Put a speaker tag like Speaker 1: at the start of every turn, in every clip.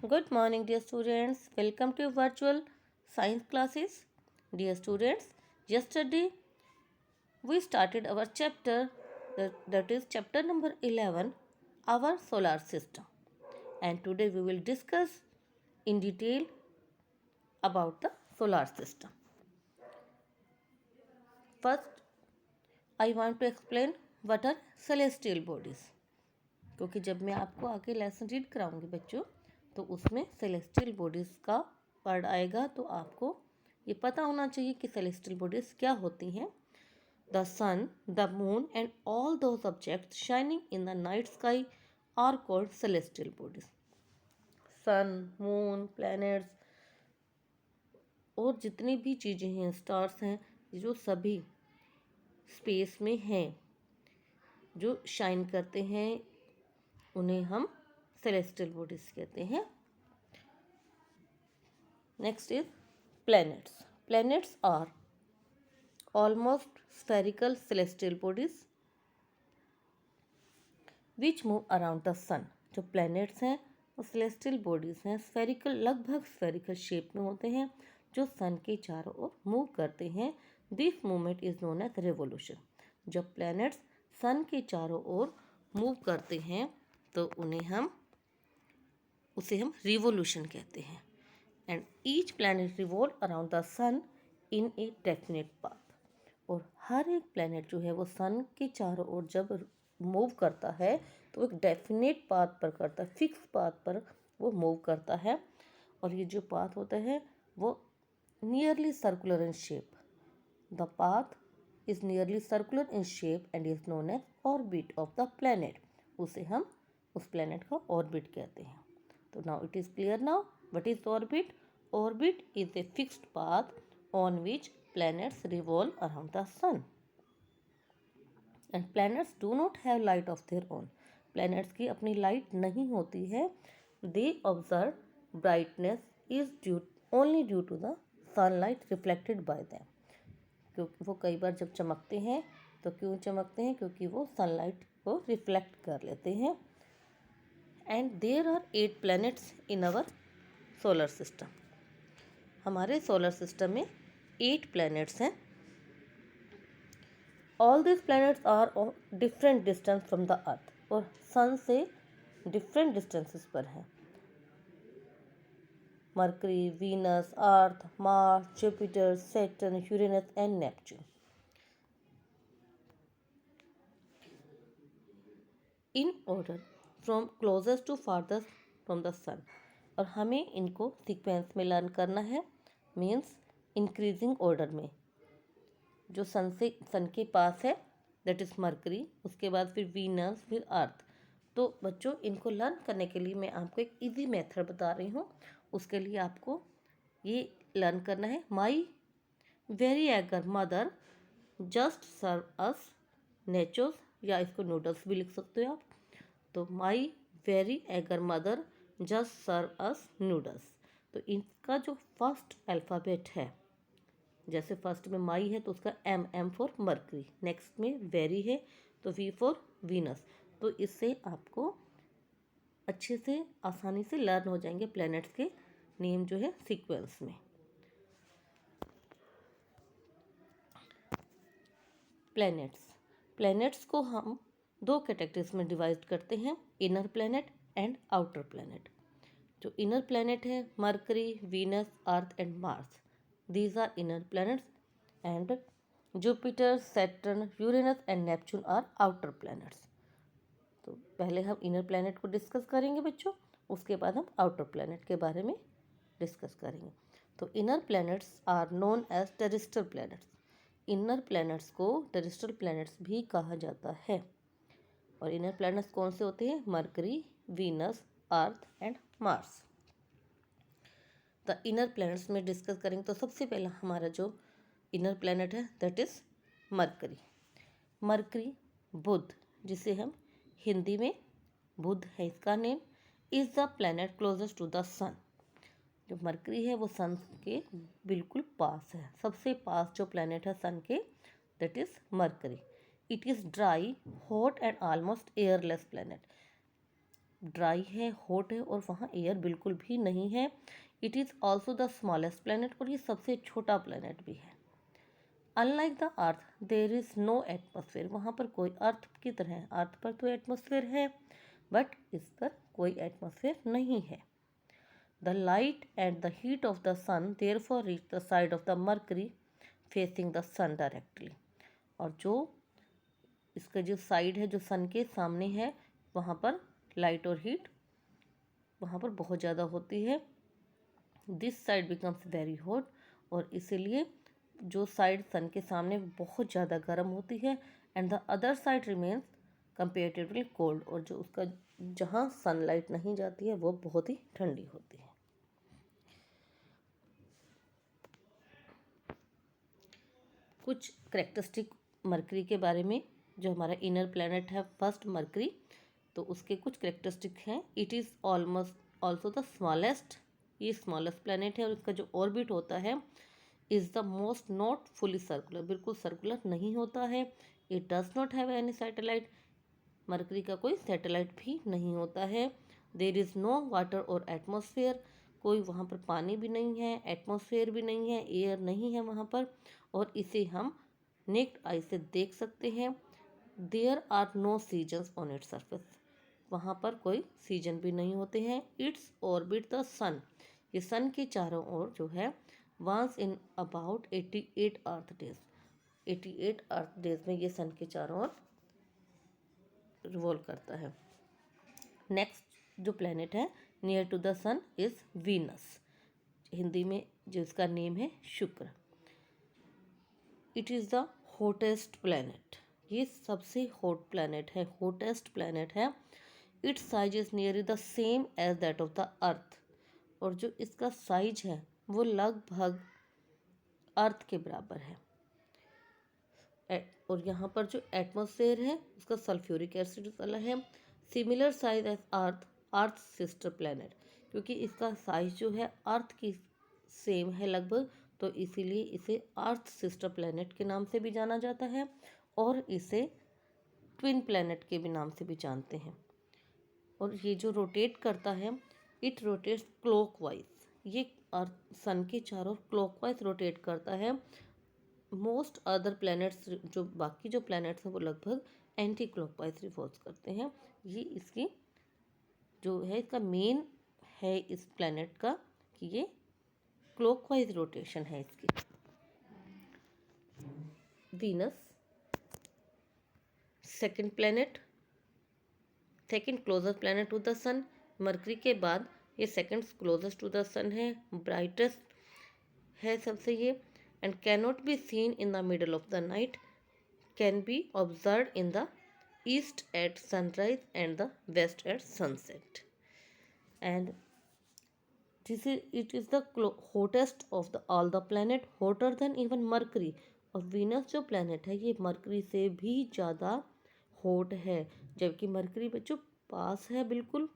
Speaker 1: Good morning, dear students. Welcome to virtual science classes. Dear students, yesterday we started our chapter that is chapter number 11, our solar system. And today we will discuss in detail about the solar system. First, I want to explain what are celestial bodies. क्योंकि जब मैं आपको आगे lesson read कराऊंगी बच्चों, तो उसमें celestial bodies का word आएगा, तो आपको ये पता होना चाहिए कि सेलेस्टियल बॉडीज़ क्या होती हैं. The sun, the moon and all those objects shining in the night sky are called celestial bodies. Sun, moon, planets और जितनी भी चीज़ें हैं, स्टार्स हैं, जो सभी स्पेस में हैं, जो शाइन करते हैं, उन्हें हम सेलेस्टियल बॉडीज़ कहते हैं. Next is planets. Planets are almost spherical celestial bodies which move around the sun. जो planets हैं वो celestial bodies हैं, spherical, लगभग spherical shape में होते हैं, जो sun के चारों ओर मूव करते हैं. This movement is known as revolution. जब planets sun के चारों ओर मूव करते हैं तो उसे हम रिवोल्यूशन कहते हैं. And each planet revolve around the sun in a definite path. और हर एक प्लैनेट जो है वो सन के चारों ओर जब मूव करता है तो एक डेफिनेट पाथ पर करता है, फिक्स पाथ पर वो मूव करता है. और ये जो पाथ होता है वो nearly circular in shape. The path is nearly circular in shape and is known as orbit of the planet. उसे हम उस प्लैनेट का ऑर्बिट कहते हैं. तो now it is clear. Now what is orbit? Orbit is a fixed path on which planets revolve around the sun. And planets do not have light of their own. Planets की अपनी light नहीं होती है. They observe brightness is only due to the sunlight reflected by them. क्योंकि वो कई बार जब चमकते हैं तो क्यों चमकते हैं? क्योंकि वो सनलाइट को रिफ्लेक्ट कर लेते हैं. And there are 8 planets in our solar system. हमारे सोलर सिस्टम में 8 प्लैनेट्स हैं. All this planets are of different distance from the अर्थ. और सन से डिफरेंट डिस्टेंसेस पर हैं. Mercury, Venus, Earth, Mars, Jupiter, Saturn, Uranus and Neptune. In order from closest to farthest from the sun. और हमें इनको sequence में learn करना है. मीन्स इंक्रीजिंग ऑर्डर में. जो सन के पास है दैट इज़ मरकरी, उसके बाद फिर वीनस, फिर अर्थ. तो बच्चों इनको लर्न करने के लिए मैं आपको एक इजी मेथड बता रही हूँ. उसके लिए आपको ये लर्न करना है. My very eager mother just serve us nachos, या इसको नूडल्स भी लिख सकते हो आप. तो my very eager mother just serve us noodles. तो इनका जो फर्स्ट अल्फ़ाबेट है, जैसे फर्स्ट में माई है तो उसका एम फॉर मरकरी, नेक्स्ट में वेरी है तो वी फॉर वीनस. तो इससे आपको अच्छे से आसानी से लर्न हो जाएंगे प्लैनेट्स के नेम जो है सीक्वेंस में. प्लैनेट्स को हम 2 कैटेगरीज में डिवाइड करते हैं, inner planet and outer planet. जो इनर प्लैनेट है Mercury, Venus, Earth and Mars, these are inner planets. And Jupiter, Saturn, Uranus and Neptune are outer planets. तो पहले हम इनर प्लैनेट को डिस्कस करेंगे बच्चों, उसके बाद हम आउटर प्लैनेट के बारे में डिस्कस करेंगे. तो inner planets are known as terrestrial planets. Inner planets को टेरेस्ट्रियल प्लैनेट्स भी कहा जाता है. और इनर प्लैनेट्स कौन से होते हैं? Mercury, Venus, Earth and Mars. The inner planets में डिस्कस करेंगे तो सबसे पहला हमारा जो इनर प्लैनेट है that is Mercury. Mercury Budh, जिसे हम हिंदी में बुध है इसका name, is the planet closest to the sun. जो मरकरी है वो सन के बिल्कुल पास है. सबसे पास जो प्लैनेट है सन के that is Mercury. It is dry, hot and almost airless planet. Dry है, हॉट है और वहाँ एयर बिल्कुल भी नहीं है। It is also the smallest planet और ये सबसे छोटा प्लैनेट भी है। Unlike the Earth there is no atmosphere, वहाँ पर कोई अर्थ की तरह, अर्थ पर तो एटमोसफेयर है बट इस पर कोई एटमोसफेयर नहीं है। The light and the heat of the sun therefore reach the side of the Mercury facing the sun directly, और जो इसका जो साइड है जो सन के सामने है वहाँ पर लाइट और हीट वहाँ पर बहुत ज़्यादा होती है। This side becomes very hot, और इसीलिए जो साइड सन के सामने बहुत ज़्यादा गर्म होती है, and the other side remains comparatively cold, और जो उसका जहाँ सनलाइट नहीं जाती है वो बहुत ही ठंडी होती है। कुछ करेक्टरिस्टिक मरकरी के बारे में, जो हमारा इनर प्लैनेट है फर्स्ट मरकरी, तो उसके कुछ करेक्टरिस्टिक हैं। It is almost also the smallest, ये स्मॉलेस्ट प्लैनेट है, और इसका जो ऑर्बिट होता है is the most not fully circular, बिल्कुल सर्कुलर नहीं होता है। It does not have any satellite, mercury का कोई सैटेलाइट भी नहीं होता है। देर इज़ नो वाटर और एटमॉस्फेयर, कोई वहाँ पर पानी भी नहीं है, एटमॉस्फेयर भी नहीं है, एयर नहीं है वहाँ पर, और इसे हम नेक्ड आई से देख सकते हैं। There are no seasons on its surface, वहाँ पर कोई सीजन भी नहीं होते हैं। इट्स ऑर्बिट द सन, ये सन के चारों ओर जो है once in about 88 Earth days, 88 Earth days में ये सन के चारों ओर रिवॉल्व करता है। नेक्स्ट जो प्लेनेट है near to the sun is Venus, Hindi में जो इसका नेम है Shukra. It is the hottest planet, ये सबसे हॉट प्लेनेट है, हॉटेस्ट प्लेनेट है। Its size is near the same as that of the अर्थ, और जो इसका साइज है वो लगभग अर्थ के बराबर है। और यहाँ पर जो एटमॉस्फेयर है उसका सल्फ्यूरिक एसिड वाला है। सिमिलर साइज एज अर्थ, अर्थ सिस्टर प्लैनेट, क्योंकि इसका साइज जो है अर्थ की सेम है लगभग, तो इसीलिए इसे अर्थ सिस्टर प्लैनेट के नाम से भी जाना जाता है, और इसे ट्विन प्लैनेट के भी नाम से भी जानते हैं। और ये जो रोटेट करता है, इट रोटेट्स क्लॉकवाइज, ये अर्थ सन के चारों क्लॉकवाइज रोटेट करता है। मोस्ट अदर प्लैनेट्स, जो बाकी जो प्लैनेट्स हैं वो लगभग एंटी क्लॉकवाइज रिवॉल्व करते हैं। ये इसकी जो है इसका मेन है इस प्लैनेट का कि ये क्लॉकवाइज रोटेशन है इसकी। Venus second planet, second closest planet to the sun, Mercury के बाद ये second closest to the sun है, ब्राइटेस्ट है सबसे ये, and cannot be seen in the middle of the night, can be observed in the east at sunrise and the west at sunset, and it is the hottest of the all the planet, hotter than even Mercury। और Venus जो planet है ये mercury से भी ज़्यादा hot है, जबकि mercury जो पास है बिल्कुल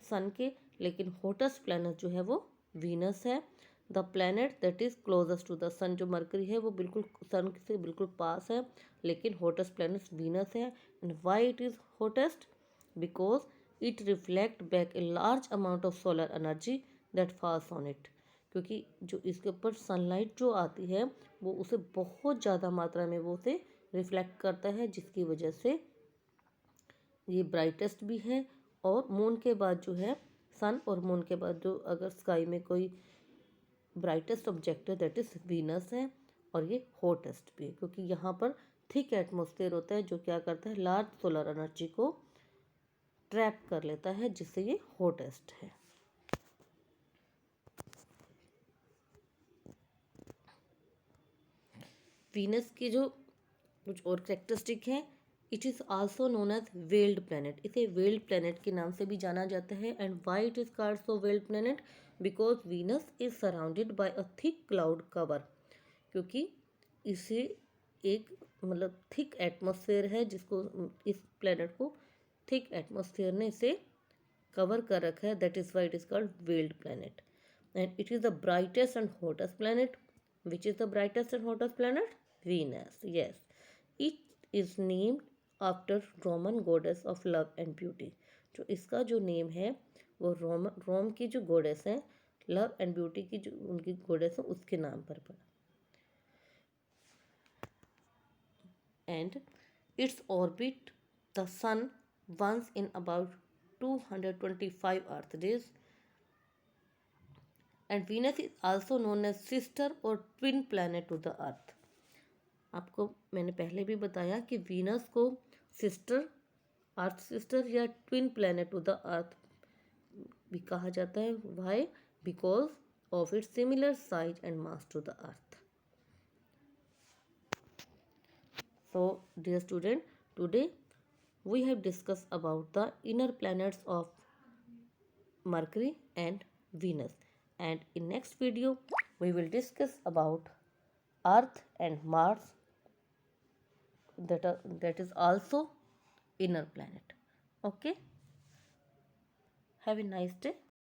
Speaker 1: सन के, लेकिन हॉटेस्ट प्लैनेट जो है वो वीनस है। The planet that is closest to the sun, जो मरकरी है वो बिल्कुल सन से बिल्कुल पास है, लेकिन हॉटेस्ट प्लैनेट वीनस है। And why it is hottest, because it reflect back a large amount of solar energy that falls on it, क्योंकि जो इसके ऊपर सनलाइट जो आती है वो उसे बहुत ज़्यादा मात्रा में वो उसे रिफ्लेक्ट करता है, जिसकी वजह से ये ब्राइटेस्ट भी है। और मून के बाद जो है सन और मून के बाद जो अगर स्काई में कोई ब्राइटेस्ट ऑब्जेक्ट है दैट इज़ वीनस है, और ये हॉटेस्ट भी है क्योंकि यहाँ पर थिक एटमॉस्फेयर होता है जो क्या करता है लार्ज सोलर एनर्जी को ट्रैप कर लेता है, जिससे ये हॉटेस्ट है। वीनस की जो कुछ और करेक्टरिस्टिक हैं, it is also known as veiled planet, इसे वेल्ड प्लैनेट के नाम से भी जाना जाता है। And why it is called so veiled planet, because Venus is surrounded by a thick cloud cover, क्योंकि इसे एक मतलब थिक एटमॉस्फेयर है, जिसको इस प्लैनेट को थिक एटमॉस्फेयर ने इसे कवर कर रखा है, that is why it is called weld planet. And it is the brightest and hottest planet. Which is the brightest and hottest planet? Venus, yes. It is named after Roman goddess of love and beauty, जो इसका जो name है वो रोम की जो goddess है, love and beauty की जो उनकी गॉडेस है उसके नाम पर पड़ा। And its orbit the sun once in about 225 Earth days, and Venus is also known as sister or twin planet to the Earth. आपको मैंने पहले भी बताया कि वीनस को सिस्टर, अर्थ सिस्टर या twin planet to the Earth भी कहा जाता है। Why? Because of its similar size and mass to the Earth. So, dear student, today we have discussed about the inner planets of Mercury and Venus, and in next video we will discuss about Earth and Mars, that is also inner planet. Okay, have a nice day.